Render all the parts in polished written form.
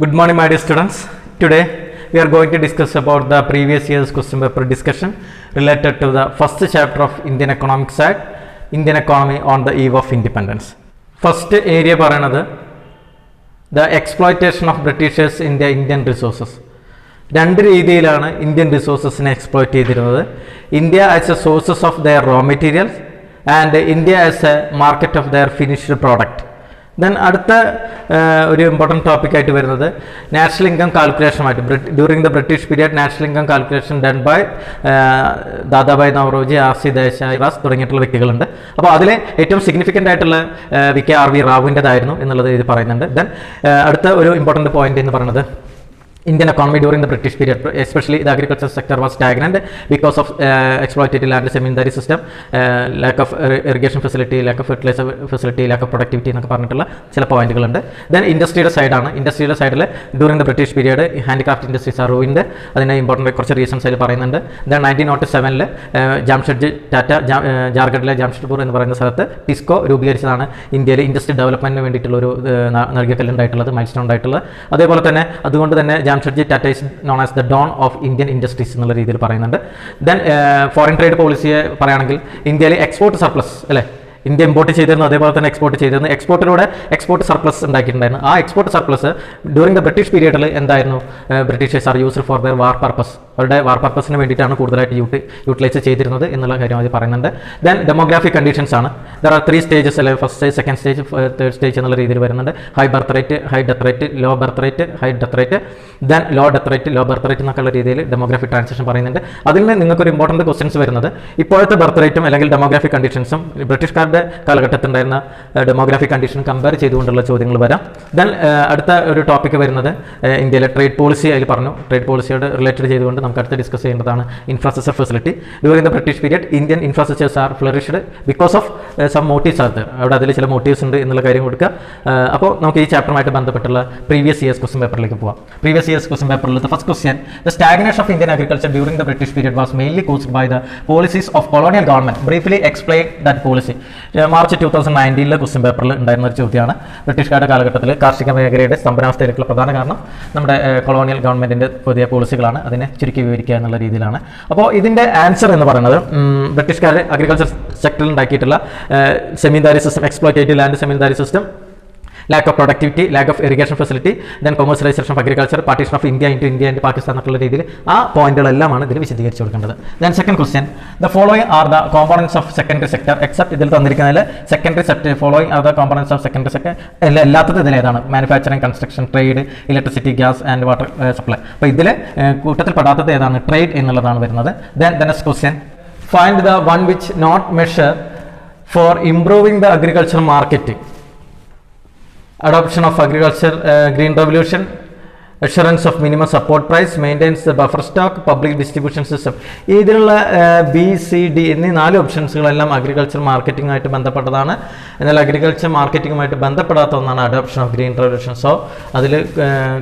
Good morning, my dear students. Today we are going to discuss about the previous year's question paper discussion related to the first chapter of Indian economic side, Indian economy on the eve of independence. First area പറയുന്നത് the exploitation of Britishers in the Indian resources. രണ്ട് രീതിയിലാണ് Indian റിസോഴ്സസിനെ exploit ചെയ്തിരുന്നത്. India as a sources of their raw materials and India as a market of their finished product. Then അടുത്ത ഒരു important ടോപ്പിക്കായിട്ട് വരുന്നത് national income കാൽക്കുലേഷനുമായിട്ട് during the British period national income calculation done by Dadabhai Naoroji, RC. Desai, റാസ് തുടങ്ങിയിട്ടുള്ള വ്യക്തികളുണ്ട്. അപ്പോൾ അതിലെ ഏറ്റവും സിഗ്നിഫിക്കൻ്റ് ആയിട്ടുള്ള വി.കെ. ആർ.വി. റാവുവിൻ്റെതായിരുന്നു എന്നുള്ളത് ഇത് പറയുന്നുണ്ട്. ദെൻ അടുത്ത ഒരു ഇമ്പോർട്ടൻറ്റ് പോയിന്റ് എന്ന് പറയുന്നത് Indian economy during the British period, especially the agriculture sector, was stagnant because of exploited land zamindari system, lack of irrigation facility, lack of fertilizer facility, lack of productivity എന്നൊക്കെ പറഞ്ഞിട്ടുള്ള ചില പോയിന്റുകളുണ്ട്. Then ഇൻഡസ്ട്രിയുടെ സൈഡാണ്. ഇൻഡസ്ട്രിയുടെ സൈഡിൽ during the British period handicraft industries are ruined. അതിന് important കുറച്ച് reasons അതിൽ പറയുന്നുണ്ട്. ദെൻ 1907 ജാംഷെഡ്ജി ടാറ്റ ജാർഖണ്ഡിലെ ജാംഷെഡ്പൂർ എന്ന് പറയുന്ന സ്ഥലത്ത് ടിസ്കോ രൂപീകരിച്ചതാണ് ഇന്ത്യയിൽ ഇൻഡസ്ട്രി ഡെവലപ്മെൻറ്റിന് വേണ്ടിയിട്ടുള്ള ഒരു നൽകിക്കല്ലുണ്ടായിട്ടുള്ളത്, മൈൽ സ്റ്റോൺ ഉണ്ടായിട്ടുള്ളത്. അതേപോലെ തന്നെ അതുകൊണ്ട് തന്നെ Jamshedji Tata is known as the dawn of Indian industries എന്നുള്ള രീതിയിൽ പറയുന്നുണ്ട്. ദെൻ ഫോറിൻ ട്രേഡ് പോളിസിയെ പറയുകയാണെങ്കിൽ ഇന്ത്യയിൽ എക്സ്പോർട്ട് സർപ്ലസ് അല്ലേ, ഇന്ത്യ ഇമ്പോർട്ട് ചെയ്തിരുന്നു, അതേപോലെ തന്നെ എക്സ്പോർട്ട് ചെയ്തിരുന്നു. എക്സ്പോർട്ടിലൂടെ എക്സ്പോർട്ട് സർപ്ലസ് ഉണ്ടാക്കിയിട്ടുണ്ടായിരുന്നു. ആ export surplus during the British പീരിയഡിൽ എന്തായിരുന്നു, Britishers are used for their war purpose, അവരുടെ വാർ പർപ്പസിന് വേണ്ടിയിട്ടാണ് കൂടുതലായിട്ട് യൂട്ടിലൈസ് ചെയ്തിരുന്നത് എന്നുള്ള കാര്യം അത് പറയുന്നുണ്ട്. ദെൻ ഡെമോഗ്രാഫിക് കണ്ടീഷൻസ് ആണ്. ദർ ആർ 3 സ്റ്റേജസ് അല്ലെ, first stage, second stage, third stage എന്നുള്ള രീതിയിൽ വരുന്നുണ്ട്. High birth rate, high death rate, low birth rate, high death rate, then low death rate, low birth rate എന്നൊക്കെയുള്ള രീതിയിൽ demographic transition പറയുന്നുണ്ട്. അതിൽ നിന്ന് നിങ്ങൾക്കൊരു ഇമ്പോർട്ടൻറ്റ് ക്വസ്റ്റൻസ് വരുന്നത് ഇപ്പോഴത്തെ ബർത്ത് റേറ്റും അല്ലെങ്കിൽ ഡെമോഗ്രാഫിക് കണ്ടീഷൻസും ബ്രിട്ടീഷുകാരുടെ കാലഘട്ടത്തിൽ ഉണ്ടായിരുന്ന ഡെമോഗ്രാഫിക് കണ്ടീഷൻ കമ്പയർ ചെയ്തുകൊണ്ടുള്ള ചോദ്യങ്ങൾ വരാം. ദെൻ അടുത്ത ഒരു ടോപ്പിക്ക് വരുന്നത് ഇന്ത്യയിലെ ട്രേഡ് പോളിസി. അതിൽ പറഞ്ഞു ട്രേഡ് പോളിസിയോട് റിലേറ്റഡ് ചെയ്തുകൊണ്ട് നമുക്ക് അടുത്ത് ഡിസ്കസ് ചെയ്യേണ്ടതാണ് infrastructure facility. During the British period Indian infrastructures are flourished because of some motives are there. അവിടെ അതിൽ ചില മോട്ടീവ്സ് ഉണ്ട് എന്നുള്ള കാര്യം കൊടുക്കുക. അപ്പോൾ നമുക്ക് ഈ ചാപ്റ്ററുമായിട്ട് ബന്ധപ്പെട്ടുള്ള പ്രീവിയസ് ഇയേഴ്സ് ക്വസ്റ്റൻ പേപ്പറിലേക്ക് പോകാം. പ്രീവിയസ് ഇയേഴ്സ് ക്വസ്റ്റൻ പേപ്പറിൽ the first question, the stagnation of Indian agriculture during the British period was mainly caused by the policies of colonial government. Briefly explain that policy. March 2019 question പേപ്പറിൽ ഉണ്ടായിരുന്ന ഒരു ചോദ്യമാണ്. ബ്രിട്ടീഷുകാരുടെ കാലഘട്ടത്തിൽ കാർഷിക മേഖലയുടെ സ്തംഭനാവസ്ഥയിലേക്കുള്ള പ്രധാന കാരണം നമ്മുടെ കൊളോണിയൽ ഗവൺമെന്റിന്റെ പുതിയ പോളിസികളാണ്. അതിനെ ചുരുക്കി വിവരിക്കുക എന്നുള്ള രീതിയിലാണ്. അപ്പോൾ ഇതിന്റെ ആൻസർ എന്ന് പറയുന്നത് ബ്രിട്ടീഷുകാർ അഗ്രികൾച്ചർ സെക്ടറിൽ ഉണ്ടാക്കിയിട്ടുള്ള zamindari system, exploitative land zamindari system, lack of productivity, lack of irrigation facility, then commercialization of agriculture, partition of India into India and Pakistan എന്നുള്ള രീതിയിൽ ആ പോയിന്റുകളെല്ലാമാണ് ഇതിൽ വിശദീകരിച്ച് കൊടുക്കേണ്ടത്. Then second question, the following are the components of secondary sector except ഇതിൽ തന്നിരിക്കുന്നതിൽ secondary sector following are the components of secondary sector എല്ലാത്തത് ഇതിലേതാണ്? Manufacturing, construction, trade, electricity, gas and water supply. അപ്പോൾ ഇതിൽ കൂട്ടത്തിൽ പെടാത്തത് ഏതാണ്? ട്രേഡ് എന്നുള്ളതാണ് വരുന്നത്. Then the next question, find the one which not measure for improving the agriculture market. Adoption of agriculture, green revolution, assurance of minimum support price, maintains the buffer stock, public distribution system. ഇതിലുള്ള BCD എന്നീ 4 ഓപ്ഷൻസുകളെല്ലാം agriculture മാർക്കറ്റിംഗുമായിട്ട് ബന്ധപ്പെട്ടതാണ്. എന്നാൽ agriculture മാർക്കറ്റിംഗുമായിട്ട് ബന്ധപ്പെടാത്ത ഒന്നാണ് adoption of green revolution. So അതിൽ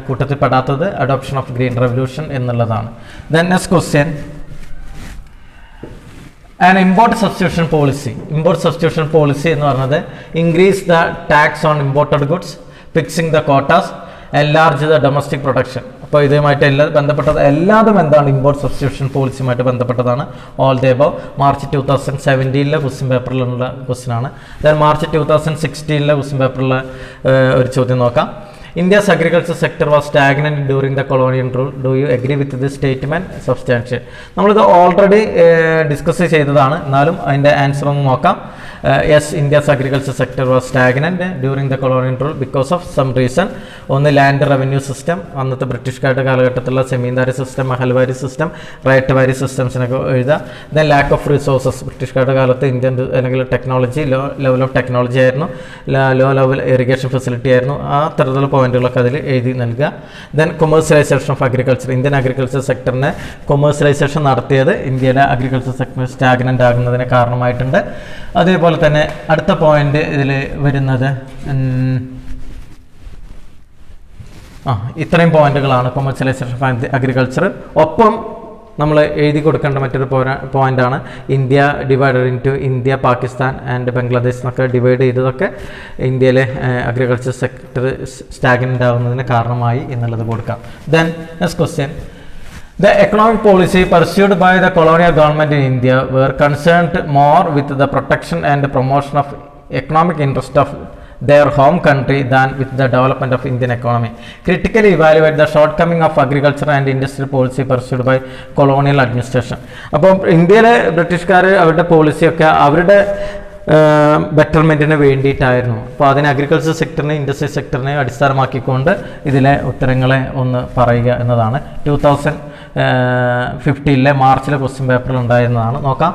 കൂട്ടത്തിൽ പെടാത്തത് അഡോപ്ഷൻ ഓഫ് ഗ്രീൻ റെവല്യൂഷൻ എന്നുള്ളതാണ്. Then next question, and import substitution policy. Import substitution policy എന്ന് പറയുന്നത് increase the tax on imported goods, fixing the quotas, enlarge the domestic production. അപ്പോൾ ഇതുമായിട്ട് ബന്ധപ്പെട്ടത് എല്ലാതും എന്താണ്? ഇമ്പോർട്ട് സബ്സ്റ്റിറ്റ്യൂഷൻ പോളിസിയുമായിട്ട് ബന്ധപ്പെട്ടതാണ്. All the above March 2017 question പേപ്പറിലുള്ള ക്വസ്റ്റ്യൻ ആണ്. ദെൻ മാർച്ച് 2016 ക്വസ്റ്റ്യൻ പേപ്പറിലുള്ള ഒരു ചോദ്യം നോക്കാം. India's agriculture sector was stagnant during the colonial rule. Do you agree with this statement? Substantial. നമ്മളിത് ഓൾറെഡി ഡിസ്കസ് ചെയ്തതാണ്, എന്നാലും അതിൻ്റെ ആൻസർ ഒന്ന് നോക്കാം. Yes, India's agriculture sector was stagnant during the colonial rule because of some reason. ഒന്ന് land revenue system, അന്നത്തെ ബ്രിട്ടീഷുകാരുടെ കാലഘട്ടത്തിലുള്ള zamindari system, mahalwari system, ryotwari സിസ്റ്റംസിനൊക്കെ എഴുതാം. Then lack of resources. ബ്രിട്ടീഷുകാരുടെ കാലത്ത് ഇന്ത്യൻ അല്ലെങ്കിൽ technology low level of technology ആയിരുന്നു, ലോ ലെവൽ ഇറിഗേഷൻ ഫെസിലിറ്റി ആയിരുന്നു. ആ തരത്തിലുള്ള പോയിന്റുകളൊക്കെ അതിൽ എഴുതി നൽകുക. ദെൻ commercialisation of agriculture. Indian agriculture സെക്ടറിനെ കൊമേഴ്സ്യലൈസേഷൻ നടത്തിയത് ഇന്ത്യയിലെ അഗ്രികൾച്ചർ സെക്ടർ സ്റ്റാഗ്നൻ്റ് ആകുന്നതിന് കാരണമായിട്ടുണ്ട്. അതേപോലെ തന്നെ അടുത്ത പോയിന്റ് ഇതിൽ വരുന്നത് ഇത്രയും പോയിന്റുകളാണ് കൊമേഴ്സ്യലൈസേഷൻ ഓഫ് അഗ്രികൾച്ചർ. ഒപ്പം നമ്മൾ എഴുതി കൊടുക്കേണ്ട മറ്റൊരു പോയിൻ്റാണ് India divided into India, Pakistan and Bangladesh എന്നൊക്കെ ഡിവൈഡ് ചെയ്തതൊക്കെ ഇന്ത്യയിലെ അഗ്രികൾച്ചർ സെക്ടർ സ്റ്റാഗ്നൻ്റ് ആവുന്നതിന് കാരണമായി എന്നുള്ളത് കൊടുക്കാം. Then next question. The economic policy pursued by the colonial government in India were concerned more with the protection and promotion of economic interest of their home country than with the development of Indian economy. Critically evaluate the shortcoming of agriculture and industrial policy pursued by colonial administration. അപ്പോൾ ഇന്ത്യയിലെ ബ്രിട്ടീഷുകാർ അവരുടെ പോളിസിയൊക്കെ അവരുടെ ബെറ്റർമെൻറ്റിന് വേണ്ടിയിട്ടായിരുന്നു. അപ്പോൾ അതിന് agriculture സെക്ടറിനെ industry സെക്ടറിനെ അടിസ്ഥാനമാക്കിക്കൊണ്ട് ഇതിലെ ഉത്തരങ്ങളെ ഒന്ന് പറയുക എന്നതാണ്. 2015 മാർച്ചിലെ ക്വസ്റ്റ്യൻ പേപ്പറിൽ ഉണ്ടായിരുന്നതാണ്. നോക്കാം.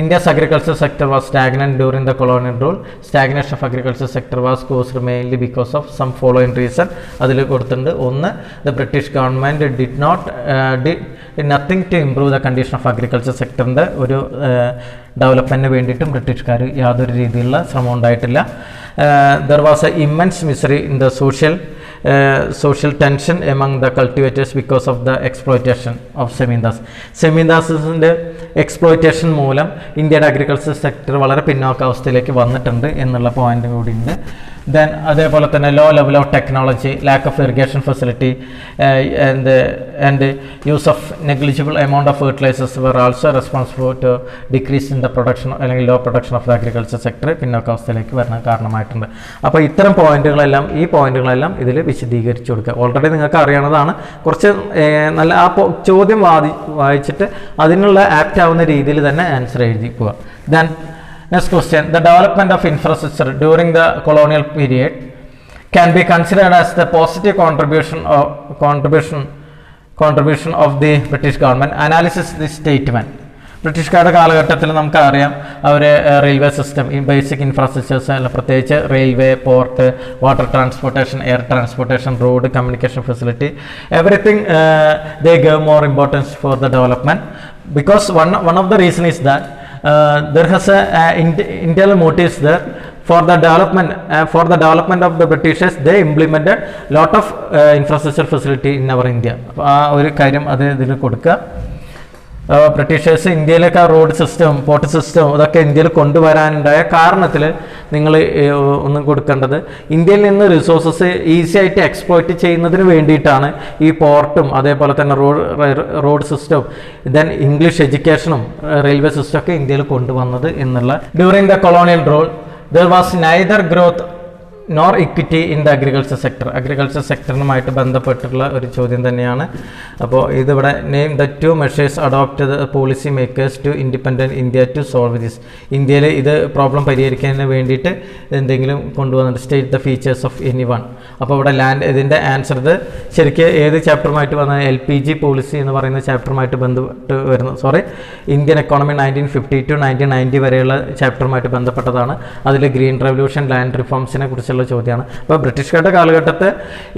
India's agriculture sector was stagnant during the colonial rule. Stagnation of agriculture sector was caused mainly because of some following reason. അതിൽ കൊടുത്തിട്ടുണ്ട്. ഒന്ന്, the British government did nothing to improve the condition of agriculture സെക്ടറിൻ്റെ ഒരു ഡെവലപ്മെൻറ്റിന് വേണ്ടിയിട്ടും ബ്രിട്ടീഷുകാർ യാതൊരു രീതിയിലുള്ള ശ്രമം ഉണ്ടായിട്ടില്ല. There was an immense misery in the social tension among the cultivators because of the exploitation of zamindars. സെമീന്ദാസിൻ്റെ എക്സ്പ്ലോയിറ്റേഷൻ മൂലം ഇന്ത്യയുടെ അഗ്രികൾച്ചർ സെക്ടർ വളരെ പിന്നോക്കാവസ്ഥയിലേക്ക് വന്നിട്ടുണ്ട് എന്നുള്ള പോയിന്റ് കൂടിയുണ്ട്. ദെൻ അതേപോലെ തന്നെ low level of technology, lack of irrigation facility and use of negligible amount of fertilisers were also responsible to decrease in the production അല്ലെങ്കിൽ low production of the agriculture sector പിന്നോക്കാവസ്ഥയിലേക്ക് വരുന്ന കാരണമായിട്ടുണ്ട്. അപ്പോൾ ഇത്തരം പോയിന്റുകളെല്ലാം ഇതിൽ വിശദീകരിച്ചു കൊടുക്കുക. ഓൾറെഡി നിങ്ങൾക്ക് അറിയാവുന്നതാണ്. കുറച്ച് നല്ല ആ ചോദ്യം വായിച്ചിട്ട് അതിനുള്ള ആപ്റ്റ് ആവുന്ന രീതിയിൽ തന്നെ ആൻസർ എഴുതി പോവുക. Then next question. The development of infrastructure during the colonial period can be considered as the positive contribution of the British government. Analysis this statement. ബ്രിട്ടീഷുകാരുടെ കാലഘട്ടത്തിൽ നമുക്കറിയാം അവർ റെയിൽവേ സിസ്റ്റം, ഈ ബേസിക് ഇൻഫ്രാസ്ട്രക്ചേഴ്സ് അല്ല, പ്രത്യേകിച്ച് railway, port, water transportation, air transportation, road, communication facility, everything they gave more importance for the development because one of the reason is that there has internal motives there for the development of the Britishers. They implemented lot of infrastructure facility in our India. ആ ഒരു കാര്യം അത് ഇതിൽ കൊടുക്കുക. Britishers ഇന്ത്യയിലേക്ക് ആ road system, port system ഇതൊക്കെ ഇന്ത്യയിൽ കൊണ്ടുവരാനുണ്ടായ കാരണത്തിൽ നിങ്ങൾ ഒന്നും കൊടുക്കേണ്ടത് ഇന്ത്യയിൽ നിന്ന് റിസോഴ്സസ് ഈസി ആയിട്ട് എക്സ്പ്ലോയിറ്റ് ചെയ്യുന്നതിന് വേണ്ടിയിട്ടാണ് ഈ പോർട്ടും അതേപോലെ തന്നെ റോഡ് സിസ്റ്റവും ദെൻ ഇംഗ്ലീഷ് എഡ്യൂക്കേഷനും റെയിൽവേ സിസ്റ്റം ഒക്കെ ഇന്ത്യയിൽ കൊണ്ടുവന്നത് എന്നുള്ള. During the colonial rule there was neither growth nor equity in the agriculture sector. Agriculture സെക്ടറുമായിട്ട് ബന്ധപ്പെട്ടുള്ള ഒരു ചോദ്യം തന്നെയാണ്. അപ്പോൾ ഇതിവിടെ name the 2 measures adopt the policy makers to independent India to solve this. ഇന്ത്യയിൽ ഇത് പ്രോബ്ലം പരിഹരിക്കുന്നതിന് വേണ്ടിയിട്ട് എന്തെങ്കിലും കൊണ്ടുവന്നിട്ട് state the features of any one. അപ്പോൾ ഇവിടെ ഇതിൻ്റെ ആൻസർ ഇത് ശരിക്കും ഏത് ചാപ്റ്ററുമായിട്ട് വന്ന LPG പോളിസി എന്ന് പറയുന്ന ചാപ്റ്ററുമായിട്ട് ബന്ധപ്പെട്ട് വരുന്നത്, ഇന്ത്യൻ എക്കോണമി 1950 to 1990 വരെയുള്ള ചാപ്റ്ററുമായിട്ട് ബന്ധപ്പെട്ടതാണ്. അതിൽ ഗ്രീൻ റെവല്യൂഷൻ, ലാൻഡ് റിഫോംസിനെ കുറിച്ചുള്ള ചോദ്യമാണ്. അപ്പോൾ ബ്രിട്ടീഷുകാരുടെ കാലഘട്ടത്ത്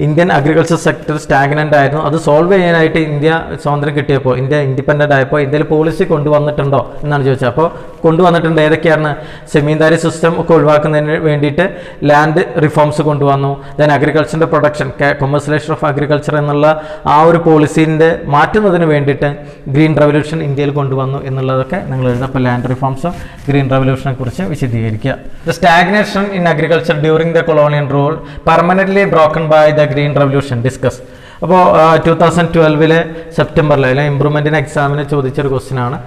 ഇന്ത്യൻ അഗ്രികൾച്ചർ സെക്ടർ സ്റ്റാഗ്നൻ്റ് ആയിരുന്നു. അത് സോൾവ് ചെയ്യാനായിട്ട് ഇന്ത്യ സ്വാതന്ത്ര്യം കിട്ടിയപ്പോൾ, ഇന്ത്യ ഇൻഡിപെൻഡൻ്റ് ആയപ്പോൾ ഇന്ത്യയിൽ പോളിസി കൊണ്ടുവന്നിട്ടുണ്ടോ എന്നാണ് ചോദിച്ചത്. അപ്പോൾ കൊണ്ടുവന്നിട്ടുണ്ട്. ഏതൊക്കെയാണ്? സെമീന്ദാരി സിസ്റ്റം ഒക്കെ ഒഴിവാക്കുന്നതിന് വേണ്ടിയിട്ട് ലാൻഡ് റിഫോംസ് കൊണ്ടുവന്നു. ദെൻ അഗ്രികൾച്ചറിൻ്റെ പ്രൊഡക്ഷൻ, കൊമേഴ്സ്യലൈസേഷൻ ഓഫ് അഗ്രികൾച്ചർ എന്നുള്ള ആ ഒരു പോളിസീൻ്റെ മാറ്റുന്നതിന് വേണ്ടിയിട്ട് ഗ്രീൻ റെവല്യൂഷൻ ഇന്ത്യയിൽ കൊണ്ടുവന്നു എന്നുള്ളതൊക്കെ നിങ്ങൾ എഴുതുക. അപ്പോൾ ലാൻഡ് റിഫോംസും ഗ്രീൻ റെവല്യൂഷനെ കുറിച്ച് വിശദീകരിക്കുക. The stagnation in agriculture during the colonial rule permanently broken by the green revolution discuss. അപ്പോൾ 2012 സെപ്റ്റംബറിൽ അല്ലെങ്കിൽ ഇംപ്രൂവ്മെൻറ്റിന് എക്സാമിന് ചോദിച്ചൊരു ക്വസ്റ്റ്യൻ ആണ്.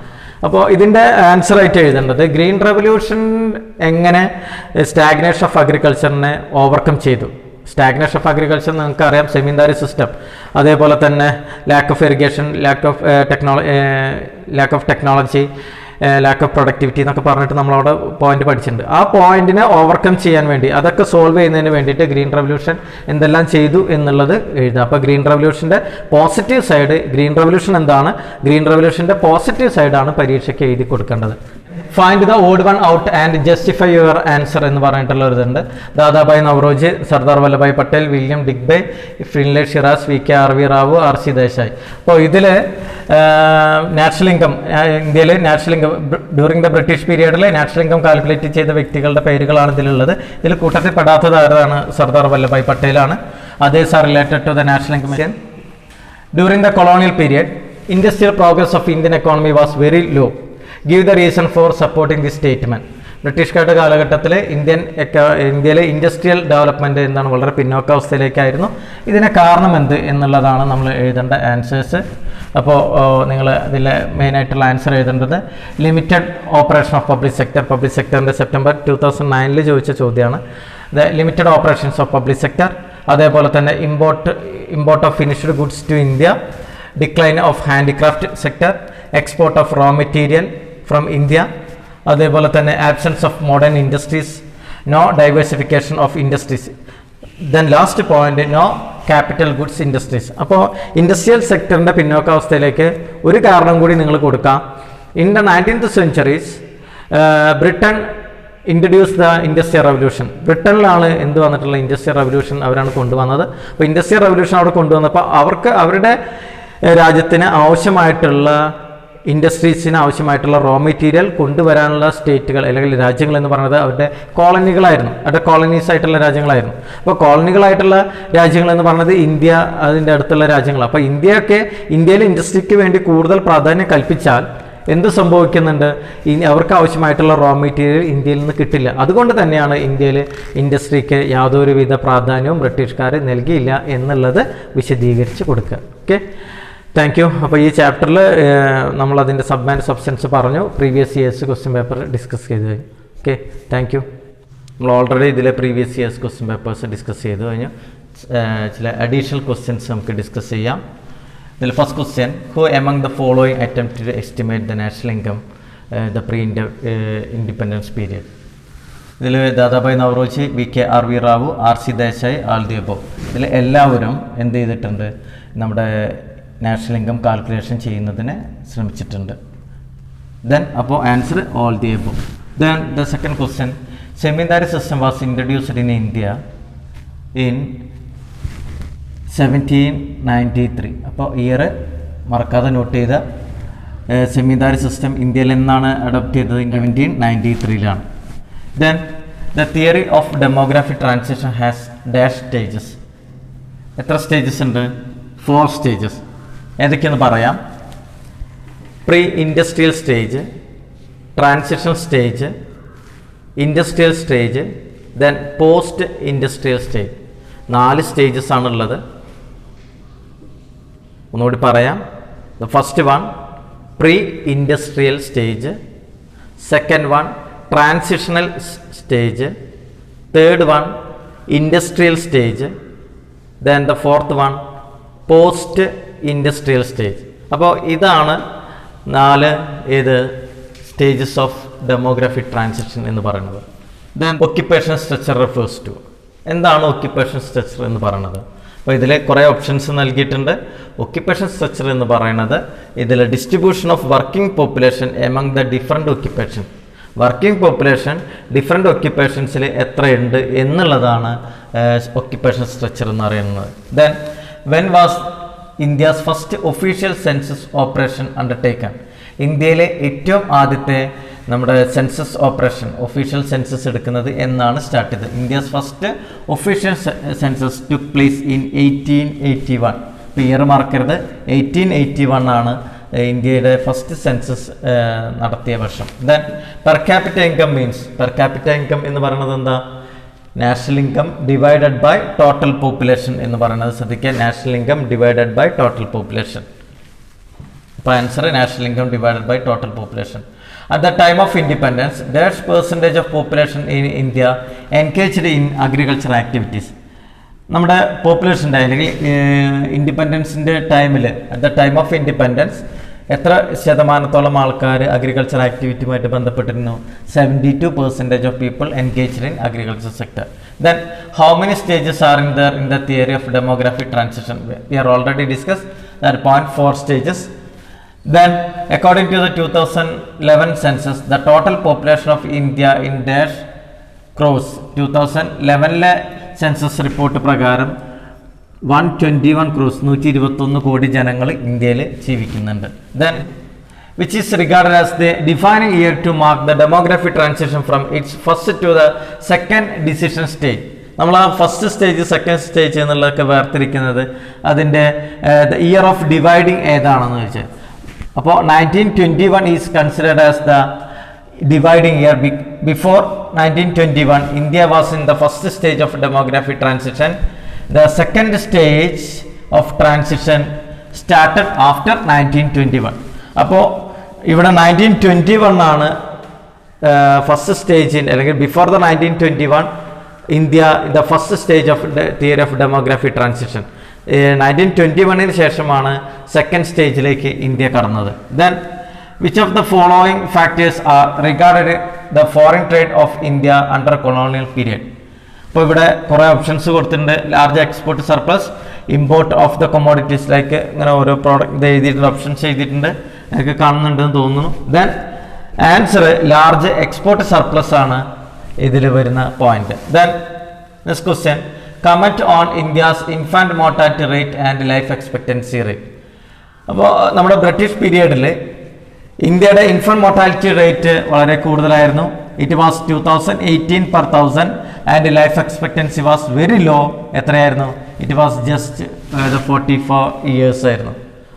അപ്പോൾ ഇതിൻ്റെ ആൻസർ ആയിട്ട് എഴുതേണ്ടത് ഗ്രീൻ റെവല്യൂഷൻ എങ്ങനെ സ്റ്റാഗ്നേഷൻ ഓഫ് അഗ്രികൾച്ചറിനെ ഓവർകം ചെയ്തു. സ്റ്റാഗ്നേഷൻ ഓഫ് അഗ്രികൾച്ചർ നിങ്ങൾക്കറിയാം, സെമീന്ദാരി സിസ്റ്റം, അതേപോലെ തന്നെ lakh of irrigation, lack of technology, lack of productivity എന്നൊക്കെ പറഞ്ഞിട്ട് നമ്മളവിടെ പോയിന്റ് പഠിച്ചിട്ടുണ്ട്. ആ പോയിന്റിനെ ഓവർകം ചെയ്യാൻ വേണ്ടി, അതൊക്കെ സോൾവ് ചെയ്യുന്നതിന് വേണ്ടിയിട്ട് ഗ്രീൻ റെവല്യൂഷൻ എന്തെല്ലാം ചെയ്തു എന്നുള്ളത് എഴുതാം. അപ്പോൾ ഗ്രീൻ റെവല്യൂഷൻ്റെ പോസിറ്റീവ് സൈഡ്, ഗ്രീൻ റെവല്യൂഷൻ എന്താണ്, ഗ്രീൻ റെവല്യൂഷൻ്റെ പോസിറ്റീവ് സൈഡാണ് പരീക്ഷയ്ക്ക് എഴുതി കൊടുക്കേണ്ടത്. Find the odd one out and justify your answer എന്ന് പറഞ്ഞിട്ടുള്ള ഒരു ഇതുണ്ട്. Dadabhai Naoroji, Sardar Vallabhbhai Patel, William Digby, Findlay Shirras, VK Rao, RC Desai. അപ്പോൾ ഇതിൽ നാഷണൽ ഇൻകം, ഇന്ത്യയിൽ national income during the British പീരിയഡിൽ നാഷണൽ ഇൻകം കാൽക്കുലേറ്റ് ചെയ്ത വ്യക്തികളുടെ പേരുകളാണ് ഇതിലുള്ളത്. ഇതിൽ കൂട്ടത്തിൽ പെടാത്തത് ആരാണ്? സർദാർ വല്ലഭായ് പട്ടേലാണ്. അതേസ് R related to the national income. During the colonial period Industrial progress of Indian economy was very low. Give the reason for supporting this statement. ബ്രിട്ടീഷുകാരുടെ കാലഘട്ടത്തിൽ ഇന്ത്യയിലെ ഇൻഡസ്ട്രിയൽ ഡെവലപ്മെൻറ്റ് എന്താണ് വളരെ പിന്നോക്കാവസ്ഥയിലേക്കായിരുന്നു. ഇതിന് കാരണം എന്ത് എന്നുള്ളതാണ് നമ്മൾ എഴുതേണ്ട ആൻസേഴ്സ്. അപ്പോൾ നിങ്ങൾ ഇതിലെ മെയിനായിട്ടുള്ള ആൻസർ എഴുതേണ്ടത് ലിമിറ്റഡ് ഓപ്പറേഷൻ ഓഫ് പബ്ലിക് സെക്ടറിൻ്റെ സെപ്റ്റംബർ 2009 ചോദിച്ച ചോദ്യമാണ്. The limited operations of public sector, അതേപോലെ തന്നെ import of finished goods to India, decline of handicraft sector, export of raw material from India, അതേപോലെ തന്നെ absence of modern industries, no diversification of industries, then last point no capital goods industries. അപ്പോൾ industrial സെക്ടറിൻ്റെ പിന്നോക്കാവസ്ഥയിലേക്ക് ഒരു കാരണം കൂടി നിങ്ങൾ കൊടുക്കാം. In the 19th centuries Britain introduce the industrial revolution. ബ്രിട്ടനിലാണ് എന്ത് വന്നിട്ടുള്ള ഇൻഡസ്ട്രിയൽ റവല്യൂഷൻ അവരാണ് കൊണ്ടുവന്നത്. അപ്പോൾ ഇൻഡസ്ട്രിയൽ റവല്യൂഷൻ അവിടെ കൊണ്ടുവന്നപ്പോൾ അവർക്ക് അവരുടെ രാജ്യത്തിന് ആവശ്യമായിട്ടുള്ള ഇൻഡസ്ട്രീസിന് ആവശ്യമായിട്ടുള്ള റോ മെറ്റീരിയൽ കൊണ്ടുവരാനുള്ള സ്റ്റേറ്റുകൾ അല്ലെങ്കിൽ രാജ്യങ്ങൾ എന്ന് പറയുന്നത് അവരുടെ കോളനികളായിരുന്നു, അവരുടെ കോളനീസ് ആയിട്ടുള്ള രാജ്യങ്ങളായിരുന്നു. അപ്പോൾ കോളനികളായിട്ടുള്ള രാജ്യങ്ങൾ എന്ന് പറയുന്നത് ഇന്ത്യ, അതിൻ്റെ അടുത്തുള്ള രാജ്യങ്ങൾ. അപ്പോൾ ഇന്ത്യയിലെ ഇൻഡസ്ട്രിക്ക് വേണ്ടി കൂടുതൽ പ്രാധാന്യം കൽപ്പിച്ചാൽ എന്ത് സംഭവിക്കുന്നുണ്ട്? അവർക്ക് ആവശ്യമായിട്ടുള്ള റോ മെറ്റീരിയൽ ഇന്ത്യയിൽ നിന്ന് കിട്ടില്ല. അതുകൊണ്ട് തന്നെയാണ് ഇന്ത്യയിൽ ഇൻഡസ്ട്രിക്ക് യാതൊരുവിധ പ്രാധാന്യവും ബ്രിട്ടീഷുകാർ നൽകിയില്ല എന്നുള്ളത് വിശദീകരിച്ച് കൊടുക്കുക. Okay, thank you. അപ്പോൾ ഈ ചാപ്റ്ററിൽ നമ്മളതിൻ്റെ സബ് ആൻഡ് സബ്സ്റ്റൻസ് പറഞ്ഞു, previous years question paper discuss ചെയ്ത് കഴിഞ്ഞു. Okay, thank you. നമ്മൾ ഓൾറെഡി ഇതിലെ previous years question papers discuss ചെയ്ത് കഴിഞ്ഞു. ചില അഡീഷണൽ ക്വസ്റ്റ്യൻസ് നമുക്ക് ഡിസ്കസ് ചെയ്യാം. ഇതിൽ first question, who among the following attempt to estimate the national income the pre independence period. ഇതിൽ Dadabhai Naoroji, VK.R.V. Rao, R.C. Desai, all the above. ഇതിൽ എല്ലാവരും എന്ത് ചെയ്തിട്ടുണ്ട്? നമ്മുടെ നാഷണൽ ഇൻകം കാൽക്കുലേഷൻ ചെയ്യുന്നതിന് ശ്രമിച്ചിട്ടുണ്ട്. ദെൻ അപ്പോൾ answer all the above. Then the second question, സെമീന്ദാരി system was introduced in India in 1793. അപ്പോൾ ഇയർ മറക്കാതെ നോട്ട് ചെയ്ത സെമീന്ദാരി സിസ്റ്റം ഇന്ത്യയിൽ നിന്നാണ് അഡോപ്റ്റ് ചെയ്തത്? 1793. Then the theory of demographic transition has dash stages. എത്ര സ്റ്റേജസ് ഉണ്ട്? 4 സ്റ്റേജസ്. ഏതൊക്കെയെന്ന് പറയാം. Pre industrial stage, transition stage, industrial stage, then post industrial stage. 4 stages ആണുള്ളത്. ഒന്നുകൂടി പറയാം. The first one pre industrial stage, second one transitional stage, third one industrial stage, then the fourth one post industrial stage. അപ്പോൾ ഇതാണ് 4 stages of demographic transition എന്ന് പറയുന്നത്. Then occupation structure refers to. എന്താണ് occupation structure എന്ന് പറയുന്നത്? അപ്പോൾ ഇതിൽ കുറേ ഓപ്ഷൻസ് നൽകിയിട്ടുണ്ട്. ഒക്യുപ്പേഷൻ സ്ട്രക്ചർ എന്ന് പറയുന്നത് ഇതിൽ distribution of working population among the different occupation. Working population different ഒക്യുപ്പേഷൻസിൽ എത്രയുണ്ട് എന്നുള്ളതാണ് ഒക്യുപ്പേഷൻ സ്ട്രക്ചർ എന്ന് പറയുന്നത്. Then when was India's first official census operation undertaken. ഇന്ത്യയിലെ ഏറ്റവും ആദ്യത്തെ നമ്മുടെ സെൻസസ് ഓപ്പറേഷൻ, ഒഫീഷ്യൽ സെൻസസ് എടുക്കുന്നത് എന്നാണ് സ്റ്റാർട്ട് ചെയ്തത്? India's first official census took place in 1881. ഇപ്പോൾ ഇയർ മറക്കരുത്, 1881 ആണ് ഇന്ത്യയുടെ ഫസ്റ്റ് സെൻസസ് നടത്തിയ വർഷം. Then per capita income means, per capita income എന്ന് പറയുന്നത് എന്താ? National income divided by total population എന്ന് പറയുന്നത് ശ്രദ്ധിക്കുക. National income divided by total population. അപ്പോൾ answer national income divided by total population. At the time of independence, dash percentage of population in India engaged in agricultural activities. നമ്മുടെ പോപ്പുലേഷൻ്റെ അല്ലെങ്കിൽ ഇൻഡിപെൻഡൻസിൻ്റെ ടൈമിൽ, at the time of independence എത്ര ശതമാനത്തോളം ആൾക്കാർ agriculture ആക്ടിവിറ്റിയുമായിട്ട് ബന്ധപ്പെട്ടിരുന്നു? 72% of people engaged in agriculture sector. Then how many stages are in the theory of demographic transition? We are already discussed that 0.4 stages. Then according to the 2011 census, the total population of India in dash crores. 2011 census report പ്രകാരം 121 crores 121 കോടി ജനങ്ങൾ ഇന്ത്യയിൽ ജീവിക്കുന്നുണ്ട്. Then which is regarded as the defining year to mark the demographic transition from its first to the second decision stage. നമ്മൾ ആ first stage second stage എന്നുള്ളതൊക്കെ വേർതിരിക്കുന്നത് അതിൻ്റെ ഇയർ ഓഫ് ഡിവൈഡിങ് ഏതാണെന്ന് ചോദിച്ചാൽ അപ്പോൾ 1921 is considered as the dividing year. Before 1921, India was in the first stage of demographic transition. The second stage of transition started after 1921. അപ്പോൾ ഇവിടെ 1921 ആണ് ഫസ്റ്റ് സ്റ്റേജ് അല്ലെങ്കിൽ before the 1921 India the first stage of theory of demography transition. 1921 ശേഷമാണ് second സ്റ്റേജിലേക്ക് India കടന്നത്. Then which of the following factors R regarded the foreign trade off India under colonial period? അപ്പോൾ ഇവിടെ കുറേ options കൊടുത്തിട്ടുണ്ട്. Large export surplus, import of the commodities, like ഇങ്ങനെ ഓരോ product ഇത് എഴുതിയിട്ടുണ്ട്, ഓപ്ഷൻസ് എഴുതിയിട്ടുണ്ട്, അതൊക്കെ കാണുന്നുണ്ടെന്ന് തോന്നുന്നു. Then answer large export surplus ആണ് ഇതിൽ വരുന്ന point. Then next question, comment on India's infant mortality rate and life expectancy rate. അപ്പോൾ നമ്മുടെ ബ്രിട്ടീഷ് പീരിയഡിൽ ഇന്ത്യയുടെ ഇൻഫന്റ് മോർട്ടാലിറ്റി റേറ്റ് വളരെ കൂടുതലായിരുന്നു. It was 2018 per 1000 and life expectancy was very low. എത്രയായിരുന്നു? It was just 44 years ആയിരുന്നു.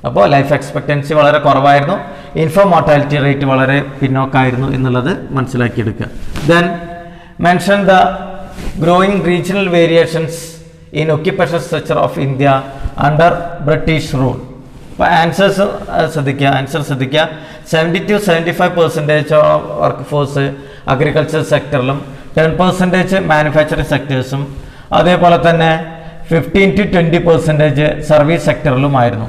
അപ്പോൾ life expectancy വളരെ കുറവായിരുന്നു, ഇൻഫന്റ് മോർട്ടാലിറ്റി റേറ്റ് വളരെ പിന്നോക്കായിരുന്നു എന്നുള്ളത് മനസ്സിലാക്കിയെടുക്കുക. Then mention the growing regional variations in occupation structure of India under British rule. അപ്പോൾ ആൻസർ ശ്രദ്ധിക്കുക. 70-75% വർക്ക് ഫോഴ്സ് അഗ്രികൾച്ചർ സെക്ടറിലും 10% മാനുഫാക്ചറിങ് സെക്ടേഴ്സും അതേപോലെ തന്നെ 15-20% സർവീസ് സെക്ടറിലുമായിരുന്നു.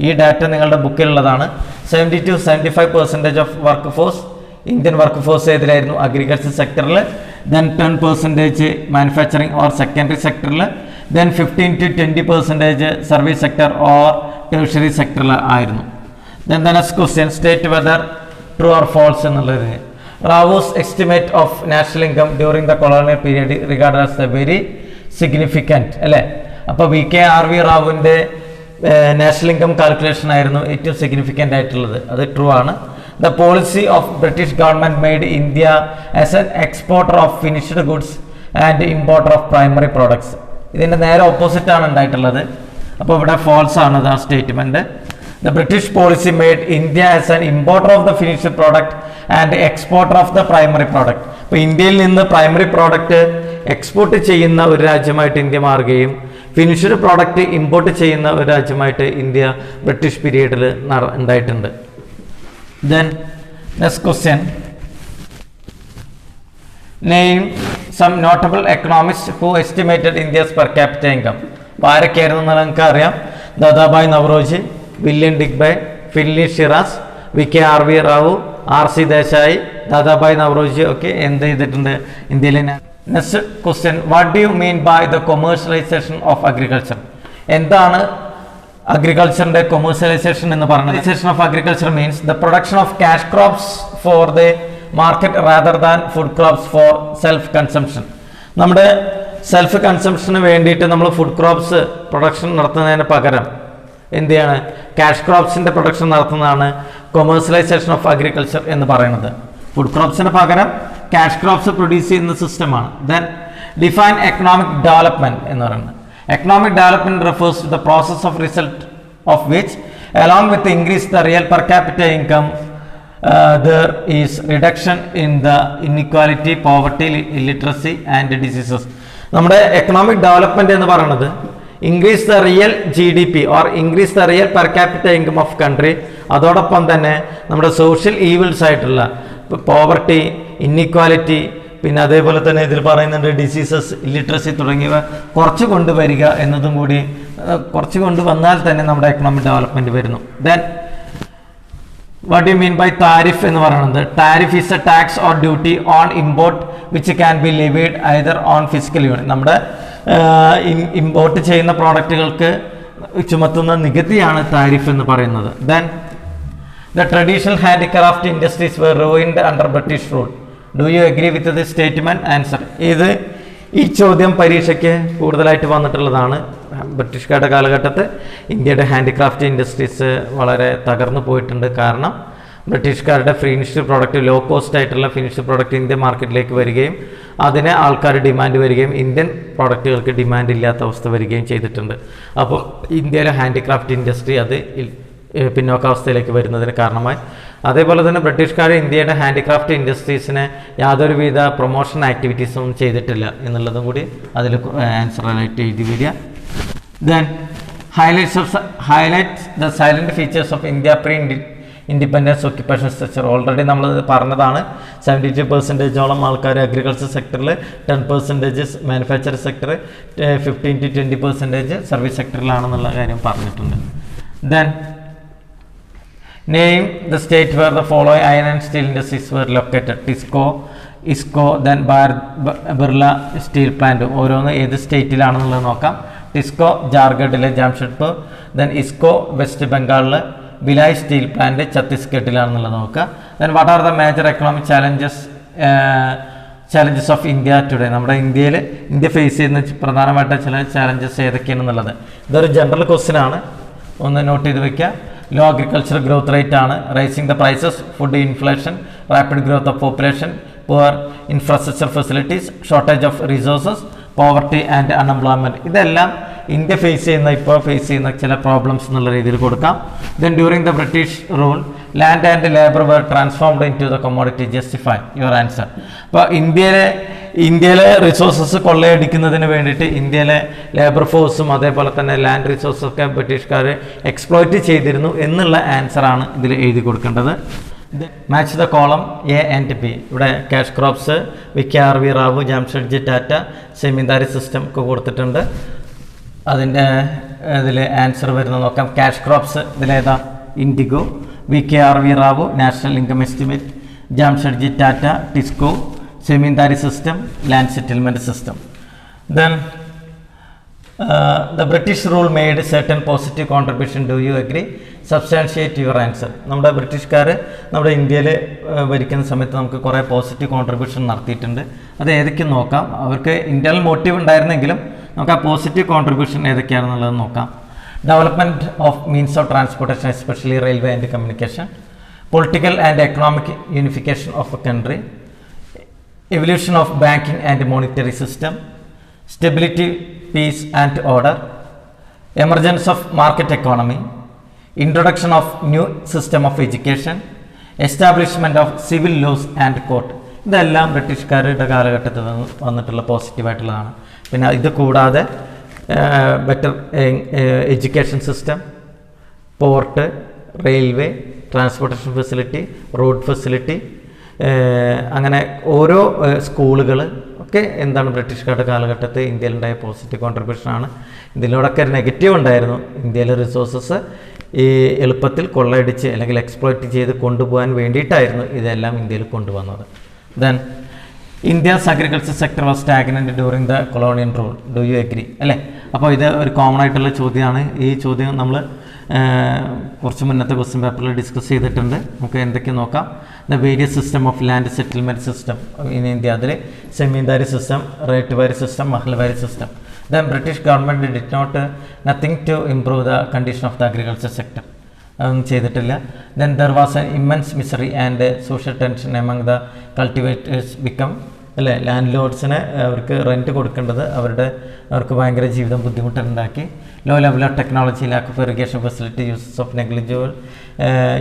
ഈ ഡാറ്റ നിങ്ങളുടെ ബുക്കിലുള്ളതാണ്. 70-75% of work force, Indian work force ഏതിലായിരുന്നു? അഗ്രികൾച്ചർ സെക്ടറിൽ. ദെൻ 10% മാനുഫാക്ചറിങ് ഓർ സെക്കൻഡറി സെക്ടറിൽ. Then 15-20% service sector or tertiary സെക്ടറിൽ ആയിരുന്നു. Then the next question, state whether true or false എന്നുള്ളത്. Rao's estimate of national income during the colonial period regarded as the very significant അല്ലേ? അപ്പോൾ VKRV റാവുവിൻ്റെ national income calculation ആയിരുന്നു ഏറ്റവും significant ആയിട്ടുള്ളത്. അത് ട്രൂ ആണ്. The policy of British government made India as an exporter of finished goods and importer of primary products. ഇതിൻ്റെ നേരെ ഓപ്പോസിറ്റാണ് ഉണ്ടായിട്ടുള്ളത്. അപ്പോൾ ഇവിടെ ഫോൾസ് ആണ് ആ statement. The British policy made India as an importer of the finished product and exporter of the primary product. അപ്പോൾ ഇന്ത്യയിൽ നിന്ന് പ്രൈമറി പ്രോഡക്റ്റ് എക്സ്പോർട്ട് ചെയ്യുന്ന ഒരു രാജ്യമായിട്ട് ഇന്ത്യ മാറുകയും ഫിനിഷ്ഡ് പ്രോഡക്റ്റ് ഇമ്പോർട്ട് ചെയ്യുന്ന ഒരു രാജ്യമായിട്ട് ഇന്ത്യ ബ്രിട്ടീഷ് പീരീഡിൽ ഉണ്ടായിട്ടുണ്ട്. Then next question, name some notable economist who estimated India's per capita income. അപ്പോൾ ആരൊക്കെയായിരുന്നു എന്ന് നിങ്ങൾക്ക് അറിയാം. Dadabhai Naoroji, William Digby, Findlay Shirras, VKRV Rao, RC Desai, Dadabhai Naoroji ഒക്കെ എന്ത് ചെയ്തിട്ടുണ്ട് ഇന്ത്യയിലെ. Next question, what do you mean by the commercialisation of agriculture? എന്താണ് അഗ്രികൾച്ചറിൻ്റെ കൊമേഴ്ഷ്യലൈസേഷൻ എന്ന് പറയുന്നത്? Commercialisation of agriculture means the production of cash crops for the market rather than food crops for self consumption. നമ്മുടെ self കൺസംഷന് വേണ്ടിയിട്ട് നമ്മൾ food crops production നടത്തുന്നതിന് പകരം എന്ത് ചെയ്യാണ്? ക്യാഷ് ക്രോപ്സിൻ്റെ പ്രൊഡക്ഷൻ നടത്തുന്നതാണ് കൊമേഴ്ഷ്യലൈസേഷൻ ഓഫ് അഗ്രികൾച്ചർ എന്ന് പറയുന്നത്. ഫുഡ് ക്രോപ്സിന് പകരം ക്യാഷ് ക്രോപ്സ് പ്രൊഡ്യൂസ് ചെയ്യുന്ന സിസ്റ്റമാണ്. ദെൻ ഡിഫൈൻ എക്കണോമിക് ഡെവലപ്മെൻറ്റ് എന്ന് പറയുന്നത്. Economic development refers to the process of result of which along with the increase the real per capita income there is reduction in the inequality, poverty, illiteracy and diseases. നമ്മുടെ economic development എന്ന് പറയുന്നത് increase the real GDP or increase the real per capita income of country. അതോടൊപ്പം തന്നെ നമ്മുടെ social evils ആയിട്ടുള്ള poverty, inequality, പിന്നെ അതേപോലെ തന്നെ ഇതിൽ പറയുന്നുണ്ട് ഡിസീസസ്, ഇല്ലിറ്ററസി തുടങ്ങിയവ കുറച്ച് കൊണ്ടുവരിക എന്നതും കൂടി, കുറച്ച് കൊണ്ടുവന്നാൽ തന്നെ നമ്മുടെ എക്കണോമിക് ഡെവലപ്മെൻറ്റ് വരുന്നു. Then what you mean by tariff എന്ന് പറയുന്നത്? Tariff is a tax or duty on import which can be levied either on physical unit. നമ്മുടെ ഇമ്പോർട്ട് ചെയ്യുന്ന പ്രോഡക്റ്റുകൾക്ക് ചുമത്തുന്ന നികുതിയാണ് താരിഫ് എന്ന് പറയുന്നത്. Then the traditional handicraft industries were ruined under British rule. Do you agree with this statement? Answer. ഈ ചോദ്യം പരീക്ഷയ്ക്ക് കൂടുതലായിട്ട് വന്നിട്ടുള്ളതാണ്. ബ്രിട്ടീഷുകാരുടെ കാലഘട്ടത്തിൽ ഇന്ത്യയുടെ ഹാൻഡിക്രാഫ്റ്റ് ഇൻഡസ്ട്രീസ് വളരെ തകർന്നു പോയിട്ടുണ്ട്. കാരണം ബ്രിട്ടീഷുകാരുടെ ഫിനിഷ്ഡ് പ്രോഡക്റ്റ്, ലോ കോസ്റ്റ് ആയിട്ടുള്ള ഫിനിഷ്ഡ് പ്രോഡക്റ്റ് ഇന്ത്യൻ മാർക്കറ്റിലേക്ക് വരികയും അതിന് ആൾക്കാർ ഡിമാൻഡ് വരികയും ഇന്ത്യൻ പ്രോഡക്റ്റുകൾക്ക് ഡിമാൻഡ് ഇല്ലാത്ത അവസ്ഥ വരികയും ചെയ്തിട്ടുണ്ട്. അപ്പോൾ ഇന്ത്യയിലെ ഹാൻഡിക്രാഫ്റ്റ് ഇൻഡസ്ട്രി അത് പിന്നോക്കാവസ്ഥയിലേക്ക് വരുന്നതിന് കാരണമായി. അതേപോലെ തന്നെ ബ്രിട്ടീഷുകാർ ഇന്ത്യയുടെ ഹാൻഡിക്രാഫ്റ്റ് ഇൻഡസ്ട്രീസിനെ യാതൊരുവിധ പ്രൊമോഷൻ ആക്ടിവിറ്റീസും ചെയ്തിട്ടില്ല എന്നുള്ളതും കൂടി അതിൽ ആൻസറായിട്ട് എഴുതി വരിക. Then highlights the silent features of India pre-independence occupation structure. Already നമ്മൾ പറഞ്ഞതാണ്. 72% ആൾക്കാർ അഗ്രികൾച്ചർ സെക്ടറിൽ, 10% മാനുഫാക്ചറിംഗ് സെക്ടർ, 15 to 20% സർവീസ് സെക്ടറിലാണെന്നുള്ള കാര്യം പറഞ്ഞിട്ടുണ്ട്. Then name the state where the following iron and steel industries were located. TISCO, IISCO, then Birla steel plant. ഓരോന്ന് ഏത് സ്റ്റേറ്റിലാണെന്നുള്ളത് നോക്കാം. ടിസ്കോ ജാർഖണ്ഡിലെ ജാംഷഡ്പൂർ, ദെൻ ഇസ്കോ വെസ്റ്റ് ബംഗാളിൽ, ബിലായ് സ്റ്റീൽ പ്ലാന്റ് ഛത്തീസ്ഗഡിലാണെന്നുള്ളത് നോക്കുക. Then what are the major economic challenges of India today. നമ്മുടെ India face ചെയ്യുന്ന പ്രധാനമായിട്ട് ചില ചാലഞ്ചസ് ഏതൊക്കെയാണെന്നുള്ളത്. ഇതൊരു ജനറൽ ക്വസ്റ്റ്യൻ ആണ്, ഒന്ന് നോട്ട് ചെയ്ത് വെക്കുക. ലോ അഗ്രികൾച്ചർ ഗ്രോത്ത് റേറ്റ് ആണ്, rising the prices, food inflation, rapid growth of population, poor infrastructure facilities, shortage of resources, poverty and unemployment. ഇതെല്ലാം ഇന്ത്യ ഇപ്പോൾ ഫേസ് ചെയ്യുന്ന ചില പ്രോബ്ലംസ് എന്നുള്ള രീതിയിൽ കൊടുക്കാം. Then during the British rule land and labour were transformed into the commodity. Justify your answer. അപ്പോൾ ഇന്ത്യയിലെ resources കൊള്ളയടിക്കുന്നതിന് വേണ്ടിയിട്ട് ഇന്ത്യയിലെ ലേബർ ഫോഴ്സും അതേപോലെ തന്നെ ലാൻഡ് റിസോഴ്സൊക്കെ ബ്രിട്ടീഷുകാർ എക്സ്പ്ലോയിറ്റ് ചെയ്തിരുന്നു എന്നുള്ള ആൻസറാണ് ഇതിൽ എഴുതി കൊടുക്കേണ്ടത്. Match the column A and B. ഇവിടെ cash crops, PQP, Rao, Jamshedji Tata, zamindari system ഒക്കെ കൊടുത്തിട്ടുണ്ട്. അതിൻ്റെ ഇതിൽ ആൻസർ വരുന്നത് നോക്കാം. ക്യാഷ് ക്രോപ്സ് ഇതിലേതാ? Indigo, PQP, Rao, national income estimate, Jamshedji Tata, TISCO, zamindari system, land settlement system. Then the British rule made certain positive contribution. Do you agree? Substantiate your answer. നമ്മുടെ ബ്രിട്ടീഷുകാർ നമ്മുടെ ഇന്ത്യയിൽ ഭരിക്കുന്ന സമയത്ത് നമുക്ക് കുറേ പോസിറ്റീവ് കോൺട്രിബ്യൂഷൻ നടത്തിയിട്ടുണ്ട്. അത് ഏതൊക്കെ നോക്കാം. അവർക്ക് ഇന്റേണൽ മോട്ടീവ് ഉണ്ടായിരുന്നെങ്കിലും നമുക്ക് ആ പോസിറ്റീവ് കോൺട്രിബ്യൂഷൻ ഏതൊക്കെയാണെന്നുള്ളത് നോക്കാം. Development of means of transportation, especially railway and communication, political and economic unification of A country, evolution of banking and monetary system, stability, peace and order, emergence of market economy, introduction of new system of education, establishment of civil laws and court. ഇതെല്ലാം ബ്രിട്ടീഷുകാരുടെ കാലഘട്ടത്തിൽ വന്നിട്ടുള്ള പോസിറ്റീവായിട്ടുള്ളതാണ്. പിന്നെ ഇത് കൂടാതെ better education system, port, railway, transportation facility, road facility, അങ്ങനെ ഓരോ സ്കൂളുകൾ ഒക്കെ എന്താണ് ബ്രിട്ടീഷുകാരുടെ കാലഘട്ടത്തിൽ ഇന്ത്യയിലുണ്ടായ പോസിറ്റീവ് കോൺട്രിബ്യൂഷനാണ്. ഇതിലൂടെയൊക്കെ ഒരു നെഗറ്റീവ് ഉണ്ടായിരുന്നു. ഇന്ത്യയിലെ റിസോഴ്സസ് ഈ എളുപ്പത്തിൽ കൊള്ളയടിച്ച് അല്ലെങ്കിൽ എക്സ്പ്ലോയിറ്റ് ചെയ്ത് കൊണ്ടുപോകാൻ വേണ്ടിയിട്ടായിരുന്നു ഇതെല്ലാം ഇന്ത്യയിൽ കൊണ്ടുവന്നത്. Then India's agriculture sector was stagnant during the colonial rule. Do you agree? അല്ലേ? അപ്പോൾ ഇത് ഒരു കോമൺ ആയിട്ടുള്ള ചോദ്യമാണ്. ഈ ചോദ്യം നമ്മൾ കുറച്ച് മുന്നത്തെ ക്വസ്റ്റ്യൻ പേപ്പറിൽ ഡിസ്കസ് ചെയ്തിട്ടുണ്ട്. നമുക്ക് എന്തൊക്കെ നോക്കാം. The various system of land settlement system in India. അതിൽ zamindari system, ryotwari system, mahalwari system. Then British government did not nothing to improve the condition of the agriculture sector. അതൊന്നും ചെയ്തിട്ടില്ല. Then there was an immense misery and social tension among the cultivators become. അല്ലേ? Land ലോഡ്സിന് അവർക്ക് rent കൊടുക്കേണ്ടത് അവർക്ക് ഭയങ്കര ജീവിതം ബുദ്ധിമുട്ടുണ്ടാക്കി. Low level of technology, lack of irrigation facility, uses of negligible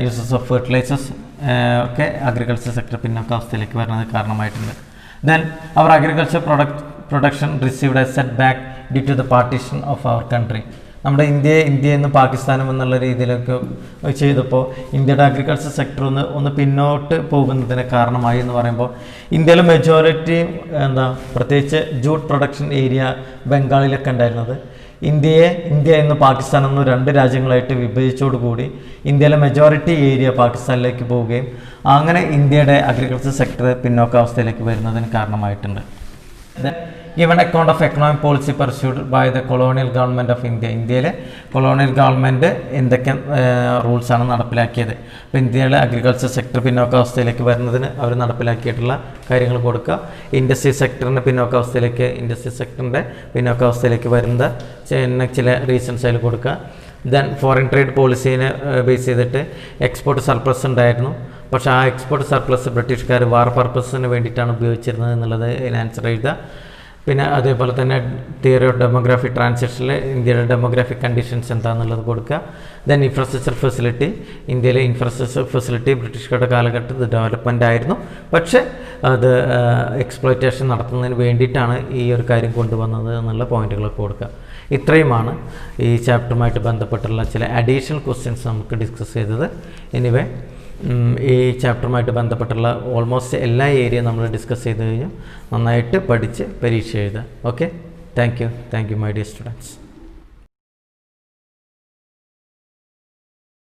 uses of fertilisers ഒക്കെ അഗ്രികൾച്ചർ സെക്ടർ പിന്നൊക്കെ അവസ്ഥയിലേക്ക് വരുന്നത് കാരണമായിട്ടുണ്ട്. Then our agriculture production received a setback due to the partition of our country. നമ്മുടെ ഇന്ത്യയിൽ നിന്ന് പാകിസ്ഥാനും എന്നുള്ള രീതിയിലൊക്കെ ചെയ്തപ്പോൾ ഇന്ത്യയുടെ അഗ്രികൾച്ചർ സെക്ടർ ഒന്ന് പിന്നോട്ട് പോകുന്നതിന് കാരണമായി എന്ന് പറയുമ്പോൾ ഇന്ത്യയിലെ മെജോറിറ്റി പ്രത്യേകിച്ച് ജൂട്ട് പ്രൊഡക്ഷൻ ഏരിയ ബംഗാളിലൊക്കെ ഉണ്ടായിരുന്നത് ഇന്ത്യ എന്ന് പാകിസ്ഥാൻ എന്ന രണ്ട് രാജ്യങ്ങളായിട്ട് വിഭജിച്ചോടുകൂടി ഇന്ത്യയിലെ മെജോറിറ്റി ഏരിയ പാകിസ്ഥാനിലേക്ക് പോവുകയും അങ്ങനെ ഇന്ത്യയുടെ അഗ്രികൾച്ചർ സെക്ടർ പിന്നോക്കാവസ്ഥയിലേക്ക് വരുന്നതിന് കാരണമായിട്ടുണ്ട്. Given account of economic policy pursued by the colonial government of India. ഇന്ത്യയിലെ കൊളോണിയൽ ഗവൺമെൻറ് എന്തൊക്കെ റൂൾസാണ് നടപ്പിലാക്കിയത്. അപ്പോൾ ഇന്ത്യയിലെ അഗ്രികൾച്ചർ സെക്ടർ പിന്നോക്കാവസ്ഥയിലേക്ക് വരുന്നതിന് അവർ നടപ്പിലാക്കിയിട്ടുള്ള കാര്യങ്ങൾ കൊടുക്കുക. ഇൻഡസ്ട്രി സെക്ടറിൻ്റെ ഇൻഡസ്ട്രി സെക്ടറിൻ്റെ പിന്നോക്കാവസ്ഥയിലേക്ക് വരുന്ന ചില റീസൺസ് അതിൽ കൊടുക്കുക. ദെൻ ഫോറിൻ ട്രേഡ് പോളിസീനെ ബേസ് ചെയ്തിട്ട് എക്സ്പോർട്ട് സർപ്ലസ് ഉണ്ടായിരുന്നു. പക്ഷേ ആ എക്സ്പോർട്ട് സർപ്ലസ് ബ്രിട്ടീഷുകാർ വാർ പർപ്പസിന് വേണ്ടിയിട്ടാണ് ഉപയോഗിച്ചിരുന്നത് എന്നുള്ളത് ആൻസർ എഴുതുക. പിന്നെ അതേപോലെ തന്നെ തിയറി ഓഫ് ഡെമോഗ്രാഫി ട്രാൻസിഷനിൽ ഇന്ത്യയുടെ ഡെമോഗ്രാഫിക് കണ്ടീഷൻസ് എന്താണെന്നുള്ളത് കൊടുക്കുക. ദെൻ ഇൻഫ്രാസ്ട്രക്ചർ ഫെസിലിറ്റി, ഇന്ത്യയിലെ ഇൻഫ്രാസ്ട്രക്ചർ ഫെസിലിറ്റി ബ്രിട്ടീഷുകാരുടെ കാലഘട്ടത്തിൽ ഡെവലപ്മെൻ്റ് ആയിരുന്നു, പക്ഷേ അത് എക്സ്പ്ലോയിറ്റേഷൻ നടത്തുന്നതിന് വേണ്ടിയിട്ടാണ് ഈ ഒരു കാര്യം കൊണ്ടുവന്നത് എന്നുള്ള പോയിന്റുകളൊക്കെ കൊടുക്കുക. ഇത്രയുമാണ് ഈ ചാപ്റ്ററുമായിട്ട് ബന്ധപ്പെട്ടുള്ള ചില അഡീഷണൽ ക്വസ്റ്റ്യൻസ് നമുക്ക് ഡിസ്കസ് ചെയ്തത്. എനിവേ ഈ ചാപ്റ്ററുമായിട്ട് ബന്ധപ്പെട്ടുള്ള ഓൾമോസ്റ്റ് എല്ലാ ഏരിയ നമ്മൾ ഡിസ്കസ് ചെയ്ത് കഴിഞ്ഞു. നന്നായിട്ട് പഠിച്ച് പരീക്ഷ എഴുതുക. Okay, thank you my dear students.